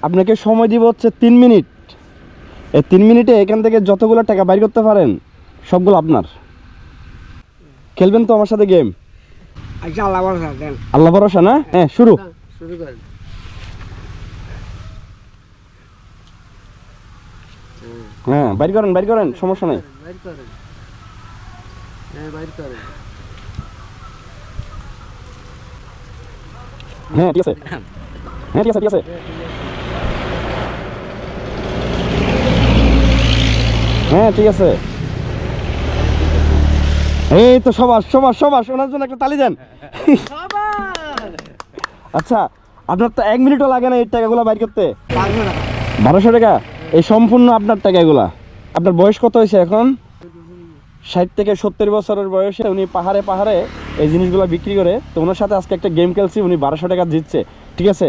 আপনাকে সময় দিব হচ্ছে 3 মিনিট। এই 3 মিনিটে এখান থেকে যতগুলো টাকা বাইর করতে পারেন সবগুলো আপনার। খেলবেন তো আমার সাথে গেম? আচ্ছা, আল্লাহ ভরসা দেন। আল্লাহ ভরসা না? হ্যাঁ, শুরু। শুরু করেন। হ্যাঁ, বাইর করেন, বাইর করেন, সমস্যা নেই। বাইর করেন। হ্যাঁ, বাইর করেন। হ্যাঁ, ঠিক আছে। হ্যাঁ, ঠিক আছে, ঠিক আছে। হ্যাঁ, ঠিক আছে। এই তো সবাস সবাস সবাস, ওনার জন্য একটা তালি দেন। আচ্ছা, আপনার তো 1 মিনিটও লাগে না এই টাকাগুলো বাইর করতে। 1200 টাকা? এই সম্পূর্ণ আপনার টাকা এগুলা। আপনার বয়স কত হয়েছে এখন? 60 থেকে 70 বছরের বয়সে উনি পাহাড়ে পাহাড়ে এই জিনিসগুলো বিক্রি করে। তো ওনার সাথে আজকে একটা গেম খেলছি, উনি 1200 টাকা জিতছে। ঠিক আছে,